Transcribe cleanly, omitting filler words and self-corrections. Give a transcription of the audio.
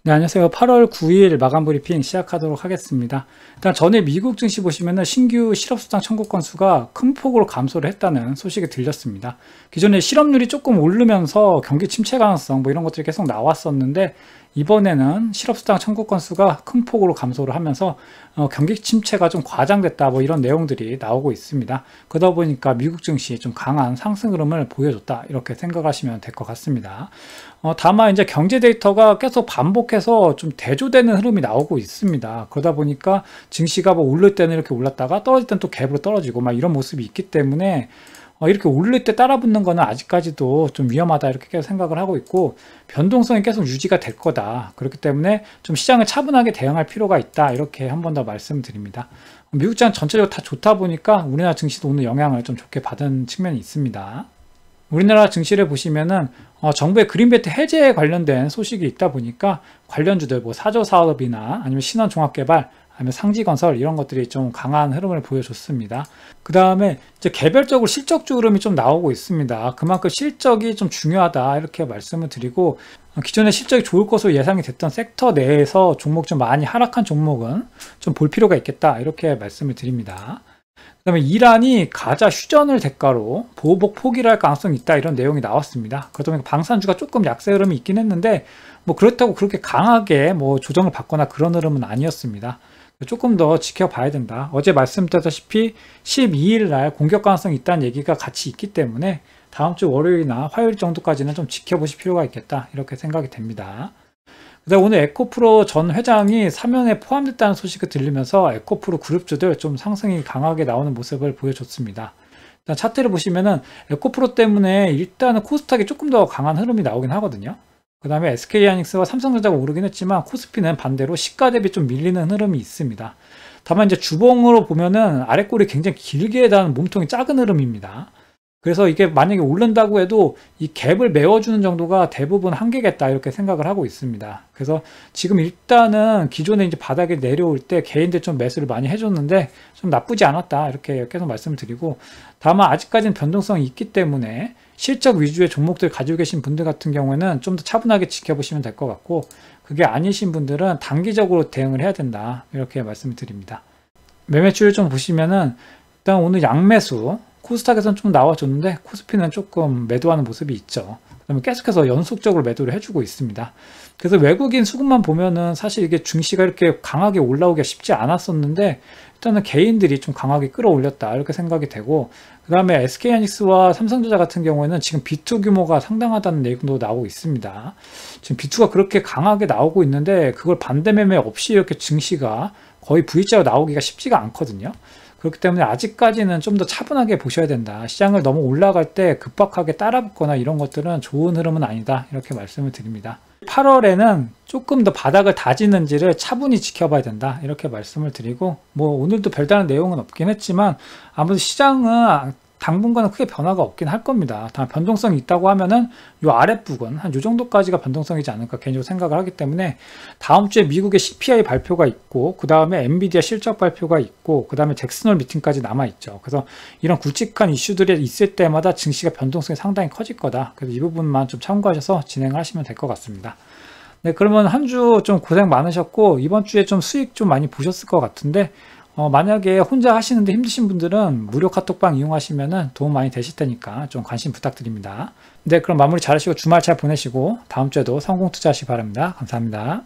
네, 안녕하세요. 8월 9일 마감 브리핑 시작하도록 하겠습니다. 일단 전에 미국 증시 보시면은 신규 실업수당 청구 건수가 큰 폭으로 감소를 했다는 소식이 들렸습니다. 기존에 실업률이 조금 오르면서 경기 침체 가능성 이런 것들이 계속 나왔었는데, 이번에는 실업수당 청구 건수가 큰 폭으로 감소를 하면서 경기 침체가 좀 과장됐다 이런 내용들이 나오고 있습니다. 그러다 보니까 미국 증시 좀 강한 상승 흐름을 보여줬다, 이렇게 생각하시면 될 것 같습니다. 다만 이제 경제 데이터가 계속 반복해서 좀 대조되는 흐름이 나오고 있습니다. 그러다 보니까 증시가 오를 때는 이렇게 올랐다가 떨어질 때는 또 갭으로 떨어지고 이런 모습이 있기 때문에 이렇게 오를 때 따라붙는 거는 아직까지도 좀 위험하다, 이렇게 계속 생각을 하고 있고, 변동성이 계속 유지가 될 거다. 그렇기 때문에 좀 시장을 차분하게 대응할 필요가 있다, 이렇게 한 번 더 말씀드립니다. 미국 시장 전체적으로 다 좋다 보니까 우리나라 증시도 오늘 영향을 좀 좋게 받은 측면이 있습니다. 우리나라 증시를 보시면은 정부의 그린벨트 해제에 관련된 소식이 있다 보니까 관련주들 사조 사업이나 아니면 신원 종합개발, 아니면 상지건설, 이런 것들이 좀 강한 흐름을 보여줬습니다. 그 다음에 이제 개별적으로 실적주 흐름이 좀 나오고 있습니다. 그만큼 실적이 좀 중요하다, 이렇게 말씀을 드리고, 기존에 실적이 좋을 것으로 예상이 됐던 섹터 내에서 종목 좀 많이 하락한 종목은 좀 볼 필요가 있겠다, 이렇게 말씀을 드립니다. 그 다음에 이란이 가자 휴전을 대가로 보복 포기를 할 가능성이 있다, 이런 내용이 나왔습니다. 그러다 보니까 방산주가 조금 약세 흐름이 있긴 했는데, 그렇다고 그렇게 강하게 조정을 받거나 그런 흐름은 아니었습니다. 조금 더 지켜봐야 된다. 어제 말씀드렸다시피 12일 날 공격 가능성이 있다는 얘기가 같이 있기 때문에 다음 주 월요일이나 화요일 정도까지는 좀 지켜보실 필요가 있겠다, 이렇게 생각이 됩니다. 그다음 오늘 에코프로 전 회장이 사면에 포함됐다는 소식을 들리면서 에코프로 그룹주들 좀 상승이 강하게 나오는 모습을 보여줬습니다. 일단 차트를 보시면은 에코프로 때문에 일단은 코스닥이 조금 더 강한 흐름이 나오긴 하거든요. 그 다음에 SK하이닉스와 삼성전자가 오르긴 했지만 코스피는 반대로 시가 대비 좀 밀리는 흐름이 있습니다. 다만 이제 주봉으로 보면은 아랫골이 굉장히 길게 닿은 몸통이 작은 흐름입니다. 그래서 이게 만약에 오른다고 해도 이 갭을 메워주는 정도가 대부분 한계겠다, 이렇게 생각을 하고 있습니다. 그래서 지금 일단은 기존에 이제 바닥에 내려올 때 개인들 좀 매수를 많이 해줬는데 좀 나쁘지 않았다, 이렇게 계속 말씀을 드리고, 다만 아직까지는 변동성이 있기 때문에 실적 위주의 종목들 가지고 계신 분들 같은 경우에는 좀 더 차분하게 지켜보시면 될 것 같고, 그게 아니신 분들은 단기적으로 대응을 해야 된다, 이렇게 말씀을 드립니다. 매매추를 좀 보시면은 일단 오늘 양매수 코스닥에서는 좀 나와줬는데 코스피는 조금 매도하는 모습이 있죠. 그다음에 계속해서 연속적으로 매도를 해주고 있습니다. 그래서 외국인 수급만 보면은 사실 이게 증시가 이렇게 강하게 올라오기가 쉽지 않았었는데, 일단은 개인들이 좀 강하게 끌어올렸다, 이렇게 생각이 되고, 그 다음에 SK하이닉스와 삼성전자 같은 경우에는 지금 B2 규모가 상당하다는 내용도 나오고 있습니다. 지금 B2가 그렇게 강하게 나오고 있는데 그걸 반대 매매 없이 이렇게 증시가 거의 V자로 나오기가 쉽지가 않거든요. 그렇기 때문에 아직까지는 좀 더 차분하게 보셔야 된다. 시장을 너무 올라갈 때 급박하게 따라붙거나 이런 것들은 좋은 흐름은 아니다, 이렇게 말씀을 드립니다. 8월에는 조금 더 바닥을 다지는지를 차분히 지켜봐야 된다, 이렇게 말씀을 드리고, 오늘도 별다른 내용은 없긴 했지만 아무래도 시장은 당분간은 크게 변화가 없긴 할 겁니다. 다만 변동성이 있다고 하면은 요 아랫부분 한 요 정도까지가 변동성이지 않을까 개인적으로 생각을 하기 때문에, 다음 주에 미국의 CPI 발표가 있고, 그 다음에 엔비디아 실적 발표가 있고, 그 다음에 잭슨홀 미팅까지 남아있죠. 그래서 이런 굵직한 이슈들이 있을 때마다 증시가 변동성이 상당히 커질 거다. 그래서 이 부분만 좀 참고하셔서 진행을 하시면 될 것 같습니다. 네, 그러면 한 주 좀 고생 많으셨고, 이번 주에 좀 수익 좀 많이 보셨을 것 같은데, 만약에 혼자 하시는데 힘드신 분들은 무료 카톡방 이용하시면 도움 많이 되실 테니까 좀 관심 부탁드립니다. 네, 그럼 마무리 잘 하시고 주말 잘 보내시고 다음 주에도 성공 투자하시기 바랍니다. 감사합니다.